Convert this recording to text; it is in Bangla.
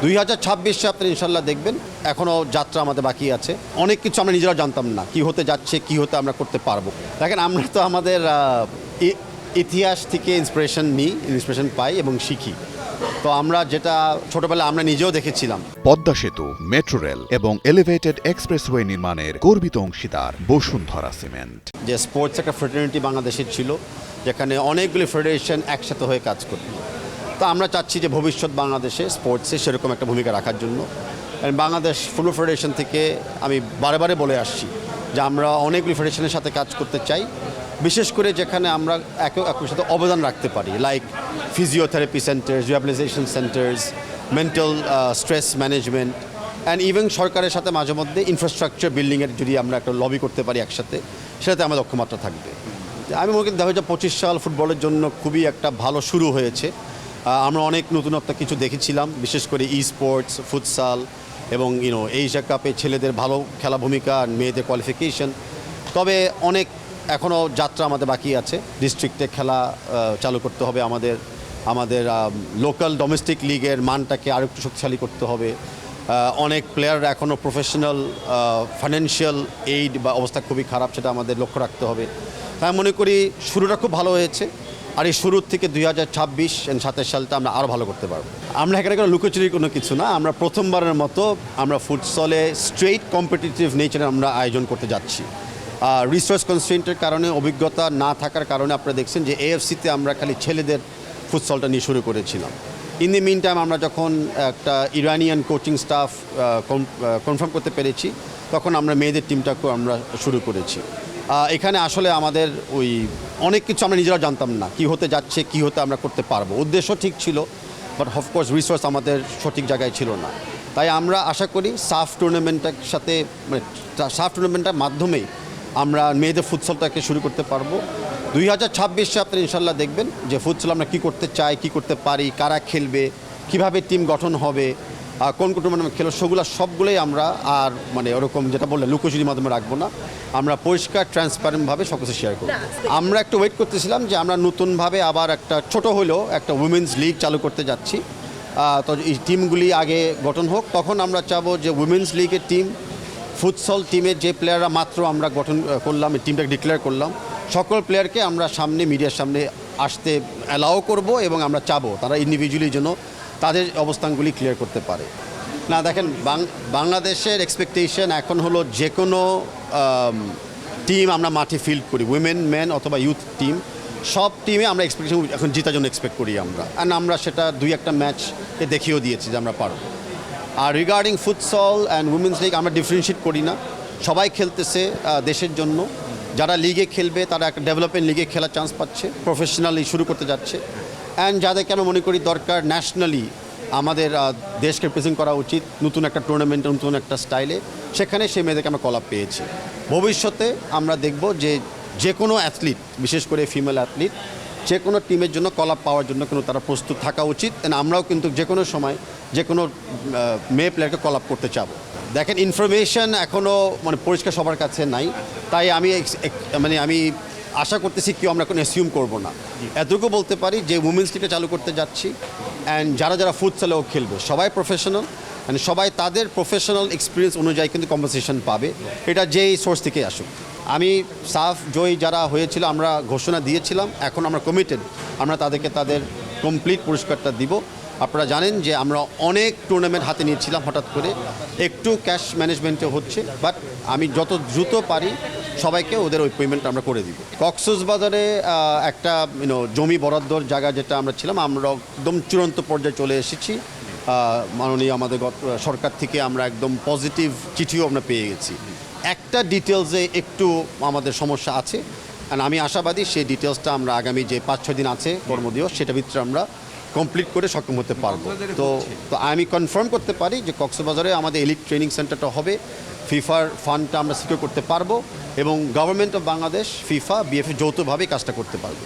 2026 আপনারা ইনশাল্লাহ দেখবেন এখনও যাত্রা আমাদের বাকি আছে। অনেক কিছু আমরা নিজেরা জানতাম না কি হতে যাচ্ছে, কি হতে আমরা করতে পারবো। দেখেন আমরা তো আমাদের ইতিহাস থেকে ইন্সপিরেশন পাই এবং শিখি। তো আমরা যেটা ছোটবেলায় আমরা নিজেও দেখেছিলাম। পদ্মা সেতু, মেট্রো রেল এবং এলিভেটেড এক্সপ্রেসওয়ে নির্মাণের গর্বিত অংশীদার বসুন্ধরা সিমেন্ট। যে স্পোর্টস একটা ফেডারেশন বাংলাদেশের ছিল, যেখানে অনেকগুলি ফেডারেশন একসাথে হয়ে কাজ করত। তো আমরা চাচ্ছি যে ভবিষ্যৎ বাংলাদেশে স্পোর্টসে সেরকম একটা ভূমিকা রাখার জন্য। বাংলাদেশ ফুটবল ফেডারেশন থেকে আমি বারে বলে আসছি যে আমরা অনেকগুলি ফেডারেশনের সাথে কাজ করতে চাই, বিশেষ করে যেখানে আমরা একে অপরের সাথে অবদান রাখতে পারি, like physiotherapy centres, rehabilitation centres, mental stress management and even সরকারের সাথে মাঝে মধ্যে ইনফ্রাস্ট্রাকচার বিল্ডিংয়ের যদি আমরা একটা লবি করতে পারি একসাথে, সেটাতে আমার লক্ষ্যমাত্রা থাকবে। আমি মনে করি 2025 সাল ফুটবলের জন্য খুবই একটা ভালো শুরু হয়েছে। আমরা অনেক নতুনত্ব কিছু দেখেছিলাম, বিশেষ করে ই স্পোর্টস, ফুটসাল এবং এশিয়া কাপে ছেলেদের ভালো খেলা ভূমিকা, মেয়েদের কোয়ালিফিকেশন। তবে অনেক এখনও যাত্রা আমাদের বাকি আছে। ডিস্ট্রিক্টে খেলা চালু করতে হবে আমাদের লোকাল ডোমেস্টিক লিগের মানটাকে আরও একটু শক্তিশালী করতে হবে। অনেক প্লেয়ার এখনও প্রফেশনাল ফাইন্যান্সিয়াল এইড বা অবস্থা খুবই খারাপ, সেটা আমাদের লক্ষ্য রাখতে হবে। তাই মনে করি শুরুটা খুব ভালো হয়েছে, আর এই শুরুর থেকে 2026 এবং 27 সালটা আমরা আরও ভালো করতে পারবো। আমরা এখানে কোনো লুকোচুরির কোনো কিছু না, আমরা প্রথমবারের মতো আমরা ফুটসলে স্ট্রেইট কম্পিটিটিভ নেচারে আমরা আয়োজন করতে যাচ্ছি। রিসোর্স কনস্ট্রেন্টের কারণে, অভিজ্ঞতা না থাকার কারণে আপনারা দেখছেন যে এএফসিতে আমরা খালি ছেলেদের ফুটসলটা নিয়ে শুরু করেছিলাম। ইন দি মিন টাইম আমরা যখন একটা ইরানিয়ান কোচিং স্টাফ কনফার্ম করতে পেরেছি, তখন আমরা মেয়েদের টিমটাকেও আমরা শুরু করেছি। এখানে আসলে আমাদের অনেক কিছু আমরা নিজেরা জানতাম না কি হতে যাচ্ছে, কি হতে আমরা করতে পারবো। উদ্দেশ্য ঠিক ছিল, বাট অফকোর্স রিসোর্স আমাদের সঠিক জায়গায় ছিল না। তাই আমরা আশা করি সাফ টুর্নামেন্টের সাথে, সাফ টুর্নামেন্টের মাধ্যমেই আমরা মেয়েদের ফুটসলটাকে শুরু করতে পারবো। 2026 আপনারা ইনশাল্লাহ দেখবেন যে ফুটসল আমরা কী করতে চাই, কী করতে পারি, কারা খেলবে, কিভাবে টিম গঠন হবে, কোন টুর্নামেন্ট খেলো, সবগুলোই আমরা আর ওরকম যেটা বললে লুকোচুরির মাধ্যমে রাখবো না। আমরা পরিষ্কার ট্রান্সপারেন্টভাবে সব কিছু শেয়ার করব। আমরা একটু ওয়েট করতেছিলাম যে আমরা নতুনভাবে আবার একটা ছোট হলেও একটা উইমেন্স লিগ চালু করতে যাচ্ছি। তো এই টিমগুলি আগে গঠন হোক, তখন আমরা চাবো যে উইমেন্স লিগের টিম, ফুটসল টিমের যে প্লেয়াররা মাত্র আমরা গঠন করলাম, এই টিমটাকে ডিক্লেয়ার করলাম, সকল প্লেয়ারকে আমরা মিডিয়ার সামনে আসতে অ্যালাও করব এবং আমরা চাবো তারা ইন্ডিভিজুয়ালি যেন তাদের অবস্থানগুলি ক্লিয়ার করতে পারে। না দেখেন, বাংলাদেশের এক্সপেকটেশন এখন হলো যে কোনো টিম আমরা মাঠে ফিল্ড করি, উইমেন, মেন অথবা ইউথ টিম, সব টিমে আমরা এক্সপেকটেশন এখন জেতার জন্য এক্সপেক্ট করি আমরা। অ্যান্ড আমরা সেটা 2-1টা ম্যাচকে দেখিয়েও দিয়েছি যে আমরা পারবো। আর regarding futsal and women's league আমরা ডিফারেন্সিয়েট করি না, সবাই খেলতেছে দেশের জন্য। যারা লিগে খেলবে তারা একটা ডেভেলপমেন্ট লিগে খেলার চান্স পাচ্ছে, প্রফেশনালি শুরু করতে যাচ্ছে। অ্যান্ড যাদেরকে আমরা মনে করি দরকার ন্যাশনালি আমাদের দেশকে রিপ্রেজেন্ট করা উচিত নতুন একটা টুর্নামেন্টে, নতুন একটা স্টাইলে, সেখানে সেই মেয়েদেরকে আমরা কল আপ পেয়েছি। ভবিষ্যতে আমরা দেখব যে কোনো অ্যাথলিট, বিশেষ করে ফিমেল অ্যাথলিট, যে কোনো টিমের জন্য কল আপ পাওয়ার জন্য কিন্তু তারা প্রস্তুত থাকা উচিত। অ্যান্ড আমরাও কিন্তু যে কোনো সময় যে কোনো মেয়ে প্লেয়ারকে কল আপ করতে চাবো। দেখেন, ইনফরমেশন এখনও পরিষ্কার সবার কাছে নাই, তাই আমি আশা করতেছি কেউ আমরা কোনো অ্যাসিউম করবো না। এতটুকু বলতে পারি যে উইমেন্স লিগটা চালু করতে যাচ্ছি, অ্যান্ড যারা ফুটসলেও খেলবে সবাই প্রফেশনাল, মানে সবাই তাদের প্রফেশনাল এক্সপিরিয়েন্স অনুযায়ী কিন্তু কম্পেনসেশন পাবে, এটা যেই সোর্স থেকে আসুক। আমি সাফ জয়ী যারা হয়েছিল আমরা ঘোষণা দিয়েছিলাম, এখন আমরা কমিটেড, আমরা তাদেরকে তাদের কমপ্লিট পুরস্কারটা দিব। আপনারা জানেন যে আমরা অনেক টুর্নামেন্ট হাতে নিয়েছিলাম, হঠাৎ করে একটু ক্যাশ ম্যানেজমেন্টে হচ্ছে, বাট আমি যত দ্রুত পারি সবাইকে ওদের ওই পেমেন্ট আমরা করে দিব। কক্সবাজারে একটা জমি বরাদ্দর জায়গা যেটা আমরা ছিলাম, আমরা একদম চূড়ান্ত পর্যায়ে চলে এসেছি। মাননীয় আমাদের সরকার থেকে আমরা একদম পজিটিভ চিঠিও আমরা পেয়ে গেছি। একটা ডিটেলসে একটু আমাদের সমস্যা আছে, আর আমি আশাবাদী সেই ডিটেলসটা আমরা আগামী যে 5-6 দিন আছে কর্মদিবস, সেটার ভিতরে আমরা কমপ্লিট করে সক্ষম হতে পারবো। তো আমি কনফার্ম করতে পারি যে কক্সবাজারে আমাদের এলিট ট্রেনিং সেন্টারটা হবে, ফিফার ফান্ডটা আমরা সিকিউর করতে পারবো এবং government of Bangladesh, FIFA, BFA যৌথভাবে কাজটা করতে পারবো।